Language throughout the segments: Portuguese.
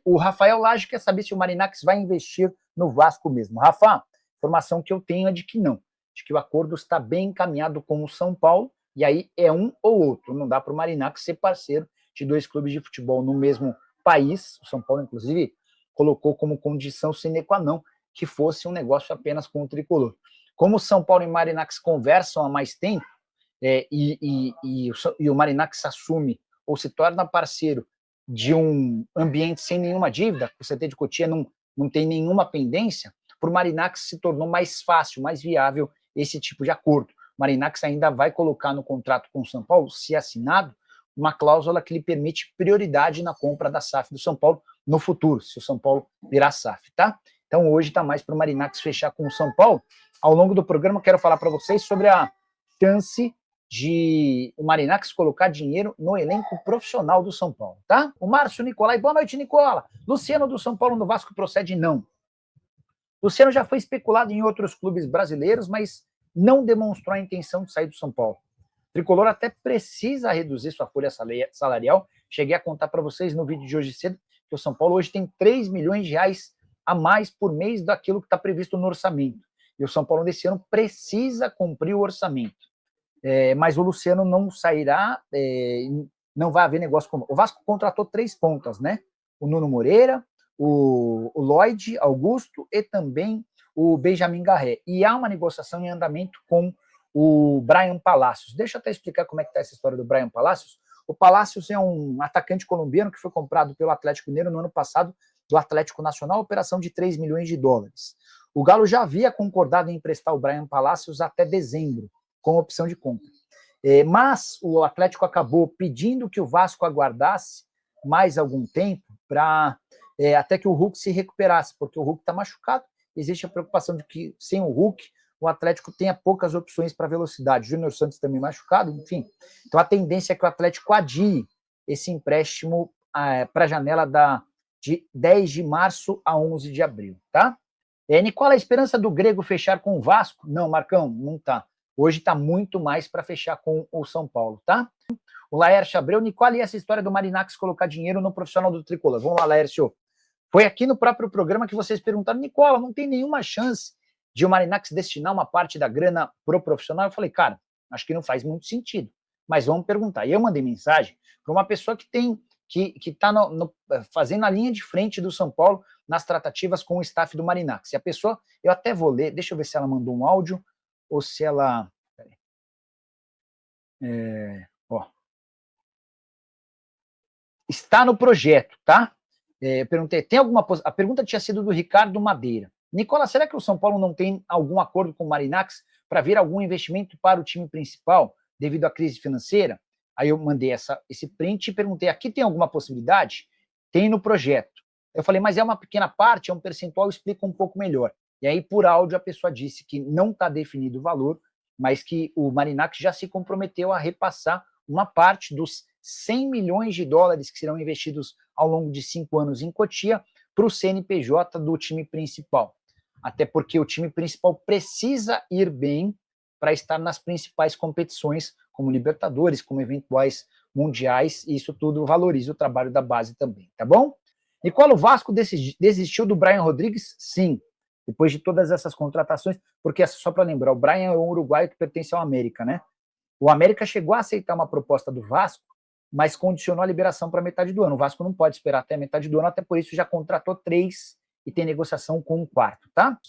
O Rafael Lage quer saber se o Marinacks vai investir no Vasco mesmo. Rafa, informação que eu tenho é de que não. De que o acordo está bem encaminhado com o São Paulo, e aí é um ou outro. Não dá para o Marinacks ser parceiro de dois clubes de futebol no mesmo país. O São Paulo, inclusive, colocou como condição sine qua non que fosse um negócio apenas com o tricolor. Como o São Paulo e o Marinacks conversam há mais tempo, e o Marinacks assume ou se torna parceiro de um ambiente sem nenhuma dívida, o CT de Cotia não tem nenhuma pendência, para o Marinacks se tornou mais fácil, mais viável esse tipo de acordo. O Marinacks ainda vai colocar no contrato com o São Paulo, se assinado, uma cláusula que lhe permite prioridade na compra da SAF do São Paulo no futuro, se o São Paulo virar SAF, tá? Então hoje está mais para o Marinacks fechar com o São Paulo. Ao longo do programa quero falar para vocês sobre a chance de o Marinacks colocar dinheiro no elenco profissional do São Paulo, tá? O Márcio Nicolai, boa noite, Nicola. Luciano do São Paulo no Vasco procede não. Luciano já foi especulado em outros clubes brasileiros, mas não demonstrou a intenção de sair do São Paulo. O Tricolor até precisa reduzir sua folha salarial. Cheguei a contar para vocês no vídeo de hoje cedo que o São Paulo hoje tem 3 milhões de reais a mais por mês daquilo que está previsto no orçamento. E o São Paulo desse ano precisa cumprir o orçamento. Mas o Luciano não sairá, não vai haver negócio com... O Vasco contratou 3 pontas, né? O Nuno Moreira, o Lloyd Augusto e também o Benjamin Garré. E há uma negociação em andamento com o Brian Palacios. Deixa eu até explicar como é que está essa história do Brian Palacios. O Palacios é um atacante colombiano que foi comprado pelo Atlético Mineiro no ano passado do Atlético Nacional, operação de 3 milhões de dólares. O Galo já havia concordado em emprestar o Brian Palacios até dezembro, com opção de compra. Mas o Atlético acabou pedindo que o Vasco aguardasse mais algum tempo para até que o Hulk se recuperasse, porque o Hulk está machucado. Existe a preocupação de que, sem o Hulk, o Atlético tenha poucas opções para velocidade. Júnior Santos também machucado, enfim. Então a tendência é que o Atlético adie esse empréstimo para a janela de 10 de março a 11 de abril, tá? Nicola, a esperança do Grego fechar com o Vasco? Não, Marcão, não tá. Hoje está muito mais para fechar com o São Paulo, tá? O Laércio Abreu, Nicola, e essa história do Marinacks colocar dinheiro no profissional do Tricolor? Vamos lá, Laércio. Foi aqui no próprio programa que vocês perguntaram, Nicola, não tem nenhuma chance de o Marinacks destinar uma parte da grana pro profissional? Eu falei, cara, acho que não faz muito sentido, mas vamos perguntar. E eu mandei mensagem para uma pessoa que está fazendo a linha de frente do São Paulo nas tratativas com o staff do Marinacks. E a pessoa, eu até vou ler, deixa eu ver se ela mandou um áudio ou se ela... Está no projeto, tá? Eu perguntei, tem alguma... A pergunta tinha sido do Ricardo Madeira. Nicola, será que o São Paulo não tem algum acordo com o Marinacks para vir algum investimento para o time principal devido à crise financeira? Aí eu mandei esse print e perguntei, aqui tem alguma possibilidade? Tem no projeto. Eu falei, mas é uma pequena parte, é um percentual, explica um pouco melhor. E aí, por áudio, a pessoa disse que não está definido o valor, mas que o Marinacks já se comprometeu a repassar uma parte dos 100 milhões de dólares que serão investidos ao longo de 5 anos em Cotia para o CNPJ do time principal. Até porque o time principal precisa ir bem para estar nas principais competições, como Libertadores, como eventuais mundiais, e isso tudo valoriza o trabalho da base também, tá bom? Nicola, o Vasco desistiu do Brian Rodrigues? Sim, depois de todas essas contratações, porque só para lembrar, o Brian é um uruguaio que pertence ao América, né? O América chegou a aceitar uma proposta do Vasco, mas condicionou a liberação para metade do ano. O Vasco não pode esperar até a metade do ano, até por isso já contratou 3 e tem negociação com um 4º, tá?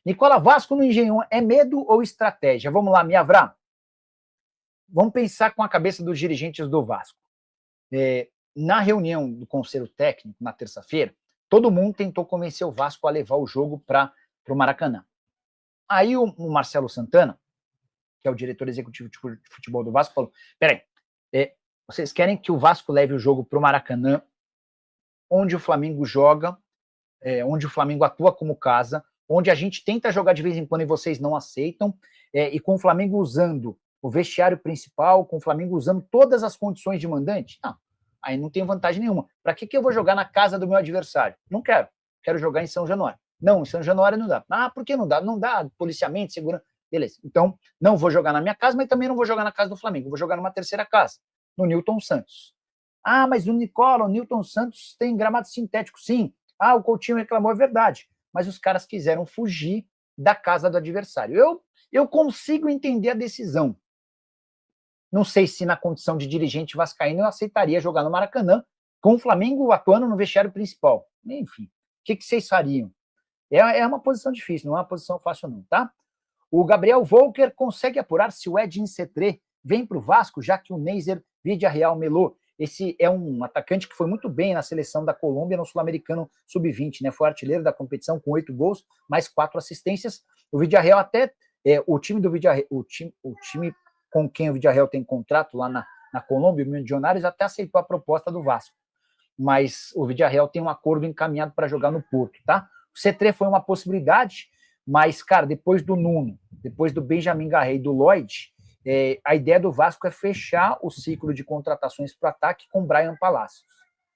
Nicola, Vasco no Engenhão é medo ou estratégia? Vamos lá, Miavra. Vamos pensar com a cabeça dos dirigentes do Vasco. Na reunião do Conselho Técnico, na terça-feira, todo mundo tentou convencer o Vasco a levar o jogo para o Maracanã. Aí o Marcelo Santana, que é o diretor executivo de futebol do Vasco, falou, peraí, vocês querem que o Vasco leve o jogo para o Maracanã, onde o Flamengo joga, onde o Flamengo atua como casa, onde a gente tenta jogar de vez em quando e vocês não aceitam, e com o Flamengo usando o vestiário principal, com o Flamengo usando todas as condições de mandante? Não, aí não tem vantagem nenhuma. Para que eu vou jogar na casa do meu adversário? Não quero. Quero jogar em São Januário. Não, em São Januário não dá. Ah, por que não dá? Não dá, policiamento, segurança. Beleza. Então, não vou jogar na minha casa, mas também não vou jogar na casa do Flamengo. Vou jogar numa terceira casa, no Newton Santos. Ah, mas o Newton Santos tem gramado sintético, sim. Ah, o Coutinho reclamou, é verdade. Mas os caras quiseram fugir da casa do adversário. Eu consigo entender a decisão. Não sei se na condição de dirigente vascaíno eu aceitaria jogar no Maracanã com o Flamengo atuando no vestiário principal. Enfim, o que vocês fariam? É uma posição difícil, não é uma posição fácil não, tá? O Gabriel Volker consegue apurar se o Edin Cetré vem para o Vasco, já que o Neiser Villarreal melou. Esse é um atacante que foi muito bem na seleção da Colômbia no Sul-Americano Sub-20, né? Foi artilheiro da competição com 8 gols, mais 4 assistências. O Villarreal até, o time do Villarreal, o time com quem o Villarreal tem contrato lá na Colômbia, o Millonarios, até aceitou a proposta do Vasco. Mas o Villarreal tem um acordo encaminhado para jogar no Porto, tá? O Cetré foi uma possibilidade, mas, cara, depois do Nuno, depois do Benjamin Garré e do Lloyd, a ideia do Vasco é fechar o ciclo de contratações para o ataque com Brian Palacios,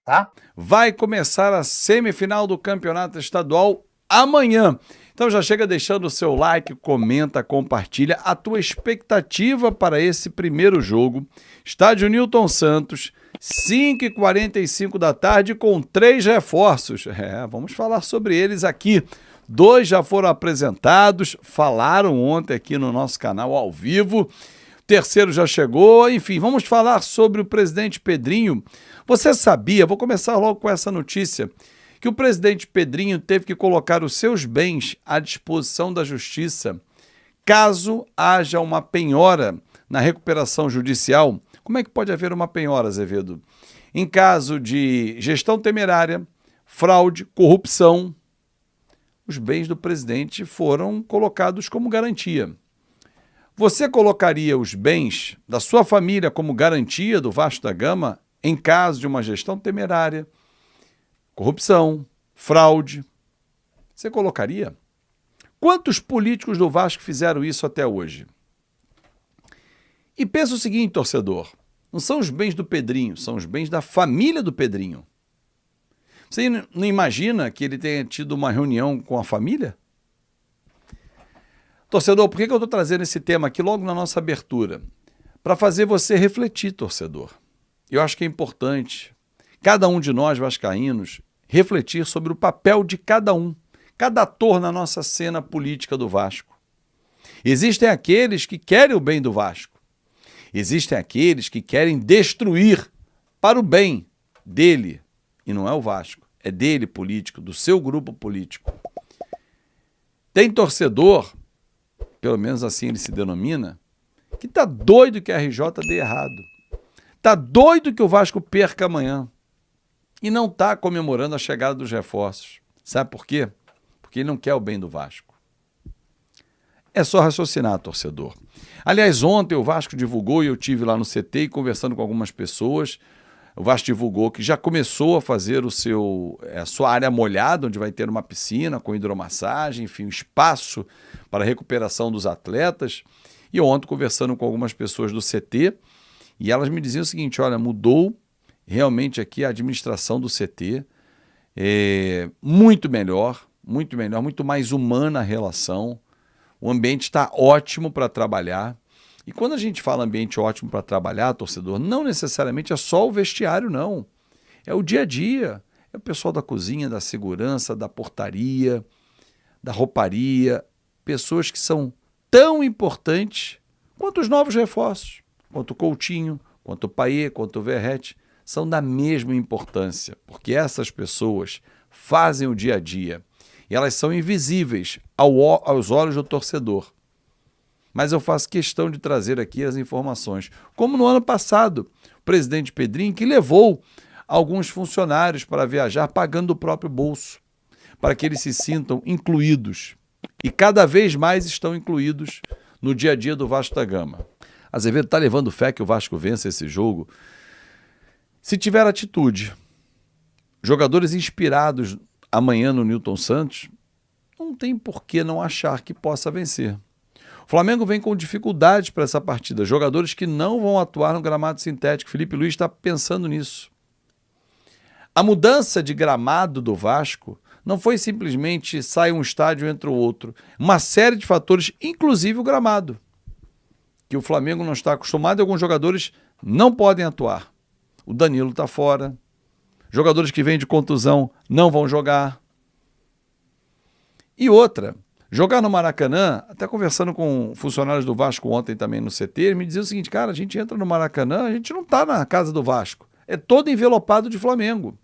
tá? Vai começar a semifinal do Campeonato Estadual amanhã. Então já chega deixando o seu like, comenta, compartilha a tua expectativa para esse primeiro jogo. Estádio Newton Santos, 5h45 da tarde com 3 reforços. Vamos falar sobre eles aqui. 2 já foram apresentados, falaram ontem aqui no nosso canal ao vivo. O terceiro já chegou, enfim, vamos falar sobre o presidente Pedrinho. Você sabia, vou começar logo com essa notícia, que o presidente Pedrinho teve que colocar os seus bens à disposição da Justiça caso haja uma penhora na recuperação judicial. Como é que pode haver uma penhora, Azevedo? Em caso de gestão temerária, fraude, corrupção, os bens do presidente foram colocados como garantia. Você colocaria os bens da sua família como garantia do Vasco da Gama em caso de uma gestão temerária, corrupção, fraude? Você colocaria? Quantos políticos do Vasco fizeram isso até hoje? E pensa o seguinte, torcedor, não são os bens do Pedrinho, são os bens da família do Pedrinho. Você não imagina que ele tenha tido uma reunião com a família? Torcedor, por que eu estou trazendo esse tema aqui logo na nossa abertura? Para fazer você refletir, torcedor. Eu acho que é importante cada um de nós vascaínos refletir sobre o papel de cada ator na nossa cena política do Vasco. Existem aqueles que querem o bem do Vasco. Existem aqueles que querem destruir para o bem dele. E não é o Vasco, é dele político, do seu grupo político. Tem torcedor, pelo menos assim ele se denomina, que tá doido que a RJ dê errado. Tá doido que o Vasco perca amanhã. E não tá comemorando a chegada dos reforços. Sabe por quê? Porque ele não quer o bem do Vasco. É só raciocinar, torcedor. Aliás, ontem o Vasco divulgou, e eu tive lá no CT e conversando com algumas pessoas, o Vasco divulgou que já começou a fazer a sua área molhada, onde vai ter uma piscina com hidromassagem, enfim, um espaço para a recuperação dos atletas. E ontem, conversando com algumas pessoas do CT, e elas me diziam o seguinte, olha, mudou realmente aqui a administração do CT, muito melhor, muito mais humana a relação, o ambiente está ótimo para trabalhar. E quando a gente fala ambiente ótimo para trabalhar, torcedor, não necessariamente é só o vestiário, não. É o dia a dia, é o pessoal da cozinha, da segurança, da portaria, da rouparia, pessoas que são tão importantes quanto os novos reforços, quanto o Coutinho, quanto o Payet, quanto o Verratti, são da mesma importância, porque essas pessoas fazem o dia a dia e elas são invisíveis aos olhos do torcedor. Mas eu faço questão de trazer aqui as informações. Como no ano passado, o presidente Pedrinho, que levou alguns funcionários para viajar pagando do próprio bolso, para que eles se sintam incluídos. E cada vez mais estão incluídos no dia a dia do Vasco da Gama. Azevedo está levando fé que o Vasco vença esse jogo. Se tiver atitude, jogadores inspirados amanhã no Newton Santos, não tem por que não achar que possa vencer. O Flamengo vem com dificuldades para essa partida. Jogadores que não vão atuar no gramado sintético. Felipe Luiz está pensando nisso. A mudança de gramado do Vasco não foi simplesmente sai um estádio e entra o outro. Uma série de fatores, inclusive o gramado, que o Flamengo não está acostumado e alguns jogadores não podem atuar. O Danilo está fora. Jogadores que vêm de contusão não vão jogar. E outra, jogar no Maracanã, até conversando com funcionários do Vasco ontem também no CT, ele me dizia o seguinte, cara, a gente entra no Maracanã, a gente não está na casa do Vasco. É todo envelopado de Flamengo.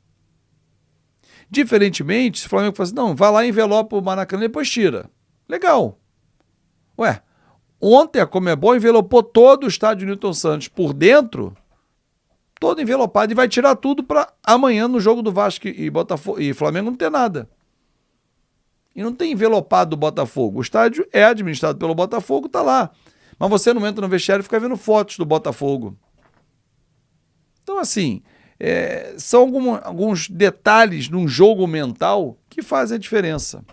Diferentemente, se o Flamengo fala assim, não, vai lá e envelopa o Maracanã e depois tira. Legal. Ué, ontem a Conmebol envelopou todo o estádio Newton Santos por dentro, todo envelopado, e vai tirar tudo para amanhã no jogo do Vasco e Botafogo e Flamengo não ter nada. E não tem envelopado do Botafogo. O estádio é administrado pelo Botafogo, tá lá. Mas você não entra no vestiário e fica vendo fotos do Botafogo. Então, assim, são alguns detalhes num jogo mental que fazem a diferença.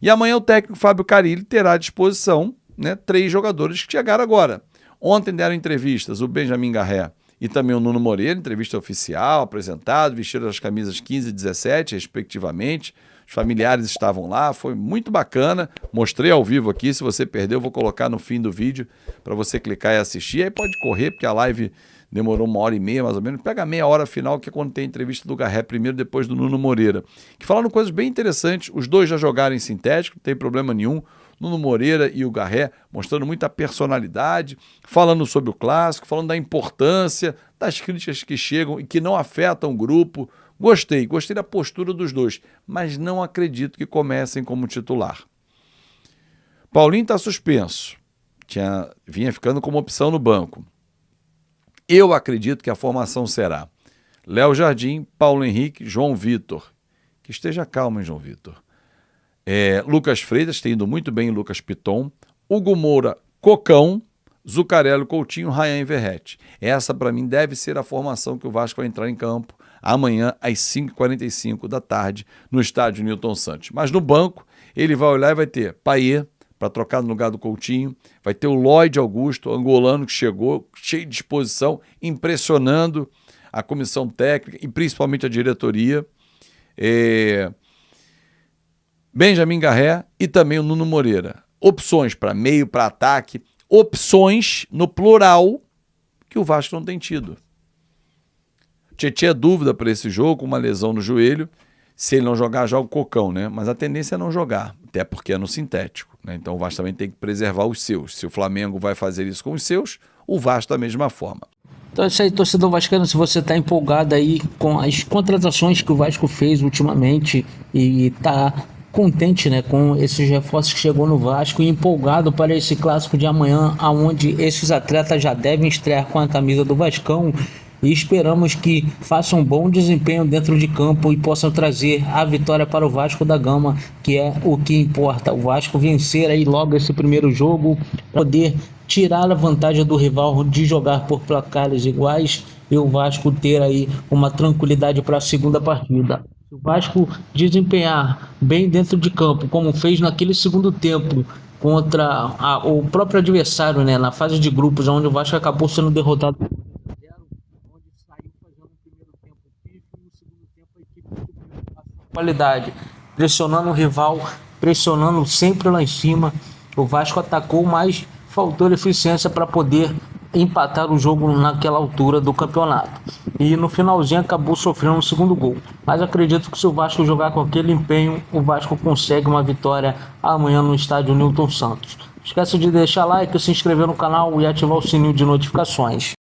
E amanhã o técnico Fábio Carille terá à disposição, né, 3 jogadores que chegaram agora. Ontem deram entrevistas o Benjamin Garré e também o Nuno Moreira, entrevista oficial, apresentado, vestiram as camisas 15 e 17, respectivamente. Os familiares estavam lá, foi muito bacana. Mostrei ao vivo aqui, se você perdeu, eu vou colocar no fim do vídeo para você clicar e assistir. Aí pode correr, porque a live demorou 1h30 mais ou menos. Pega a meia hora final, que é quando tem a entrevista do Garré primeiro, depois do Nuno Moreira. Que falaram coisas bem interessantes. Os dois já jogaram em sintético, não tem problema nenhum. Nuno Moreira e o Garré mostrando muita personalidade, falando sobre o clássico, falando da importância, das críticas que chegam e que não afetam o grupo. Gostei da postura dos dois, mas não acredito que comecem como titular. Paulinho está suspenso, vinha ficando como opção no banco. Eu acredito que a formação será Léo Jardim, Paulo Henrique, João Vitor. Que esteja calmo, hein, João Vitor. Lucas Freitas, tem ido muito bem, Lucas Piton. Hugo Moura, Cocão, Zucarello, Coutinho, Rayan e Verratti. Essa, para mim, deve ser a formação que o Vasco vai entrar em campo amanhã às 5h45 da tarde no estádio Newton Santos. Mas no banco, ele vai olhar e vai ter Payet, para trocar no lugar do Coutinho, vai ter o Lloyd Augusto, angolano, que chegou, cheio de disposição, impressionando a comissão técnica e principalmente a diretoria. Benjamin Garré e também o Nuno Moreira. Opções para meio, para ataque, opções no plural que o Vasco não tem tido. Tietê é dúvida para esse jogo, com uma lesão no joelho. Se ele não jogar, joga o Cocão, né? Mas a tendência é não jogar, até porque é no sintético, né? Então o Vasco também tem que preservar os seus. Se o Flamengo vai fazer isso com os seus, o Vasco da mesma forma. Então é isso aí, torcedor vascaíno, se você está empolgado aí com as contratações que o Vasco fez ultimamente e está contente, né, com esses reforços que chegou no Vasco e empolgado para esse clássico de amanhã, onde esses atletas já devem estrear com a camisa do Vascão, e esperamos que façam um bom desempenho dentro de campo e possam trazer a vitória para o Vasco da Gama, que é o que importa. O Vasco vencer aí logo esse primeiro jogo, poder tirar a vantagem do rival de jogar por placares iguais e o Vasco ter aí uma tranquilidade para a segunda partida. Se o Vasco desempenhar bem dentro de campo, como fez naquele segundo tempo contra o próprio adversário, né, na fase de grupos, onde o Vasco acabou sendo derrotado, onde saiu fazendo o primeiro tempo pífio, no segundo tempo a equipe qualidade, pressionando o rival, pressionando sempre lá em cima. O Vasco atacou, mas faltou eficiência para poder empatar o jogo naquela altura do campeonato. E no finalzinho acabou sofrendo o segundo gol. Mas acredito que se o Vasco jogar com aquele empenho, o Vasco consegue uma vitória amanhã no estádio Newton Santos. Não esqueça de deixar like, se inscrever no canal e ativar o sininho de notificações.